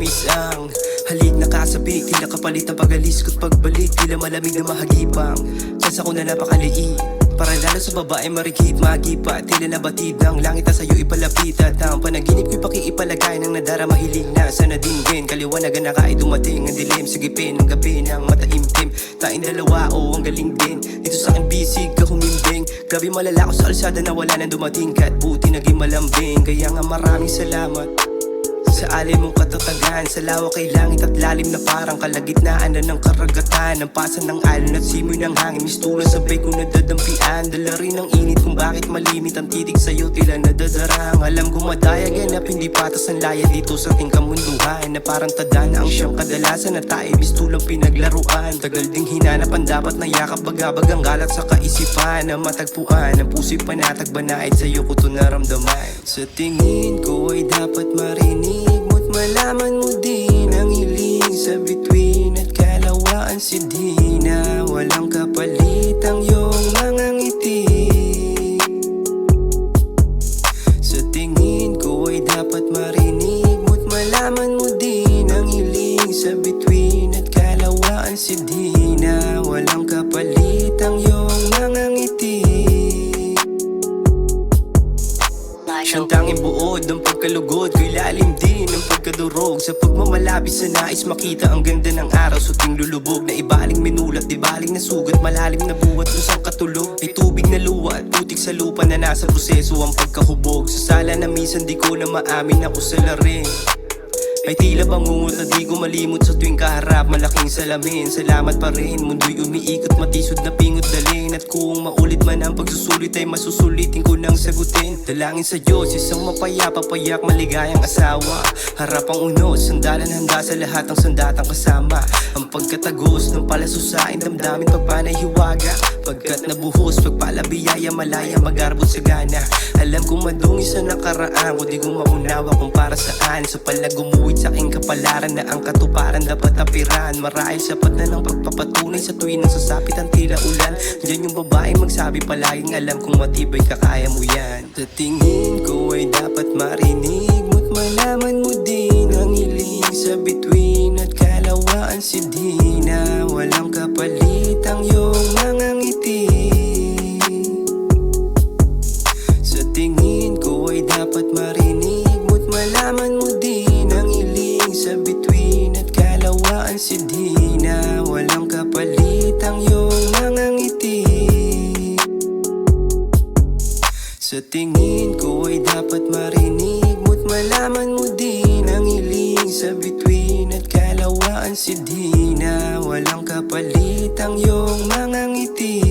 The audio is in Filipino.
matamis ang halik na kasabik. Tila kapalit ang pag-alis ko't pagbalik, tila malamig na mahagipang chance ako na napakaliit. Para lalo sa babae marikit, magipa, tila nabatid ng langit na sa'yo ipalapit. At ang panaginip ko'y pakiipalagay ng nadara mahilig na sana dinggin. Kaliwanagan na kahit dumating ang dilim sa gipin ng gabi ng mataimtim. Tayong dalawa, ang galing din. Dito sa akin bisig ka humimbing. Grabe malala ko sa alsada na wala nang dumating. Kahit buti naging malambing. Kaya nga maraming salamat sa alay mong katatagan, sa lawak kay langit at lalim na parang kalagitnaan na ng karagatan. Ang pasan ng alon at simoy ng hangin, mistulan sabay kong nadadampian. Dala rin ang init kung bakit malimit ang titig sa'yo, tila nadadarang. Alam ko madayag yan at hindi patas ang laya dito sa ating kamunduhan. Na parang tadana ang siyang kadalasan na tayo mistulang pinaglaruan. Tagal ding hinanap ang dapat na yakap, bagabag ang galat sa kaisipan. Na matagpuan, ang puso'y panatag banayad sa'yo ko to naramdaman. Sa tingin ko ay dapat marinig mo't malaman mo din ang hiling sa bituin at kalawaan si Dina. Walang kapalit ang iyong mga ngiti. Sa tingin ko ay dapat marinig mo't malaman mo din ang hiling sa bituin at kalawaan si Dina. Walang kapalit ang iyong mga ngiti. Siyang tanging buod ng pagkalugod ko'y lalim din ng pagkadurog. Sa pagmamalabis sa nais makita ang ganda ng araw. Suting lulubog na ibaling minulat, di baling na sugat, malalim na buwat lusang katulog. Ay tubig na luwa at putik sa lupa na nasa proseso ang pagkahubog. Sa sala na minsan di ko na maamin ako sa laring. Ay tila bangungot na di ko malimot sa tuwing kaharap. Malaking salamin, salamat pa rin. Mundo'y umiikot, matisod na pingot dalhin. At kung maulit man ang pagsusulit ay masusulitin ko nang sagutin. Dalangin sa Diyos, isang mapayapa, payak, maligayang asawa. Harapang unos, sandalan handa sa lahat ng sandatang kasama. Ang pagkatagos ng palasusain, damdamin pagpanay hiwaga. Pagkat nabuhos, pagpalabiyaya, malaya, magarbot sa gana. Alam kong madungis sa nakaraan ko, di ko maunawa kung para saan. Sa palagumuit sa aking kapalaran na ang katuparan dapat apiran. Marahil sapat na ng pagpapatunay sa tuwing nang sasapit ang tila ulan. Diyan yung babae magsabi palaging alam kung matibay kakaya mo yan. Sa tingin ko ay dapat marinig mo't malaman mo din ang hiling sa bituin at kalawaan si Dina. Walang kapalit ang iyong mga ngiti. Sa tingin ko ay dapat marinig mo't malaman mo din ang hiling sa bituin at kalawaan si Dina. Walang kapalit ang iyong mga ngiti. Sa tingin ko ay dapat marinig mo't malaman mo din ang hiling sa bituin at kalawaan si Dina. Walang kapalit ang iyong mga ngiti.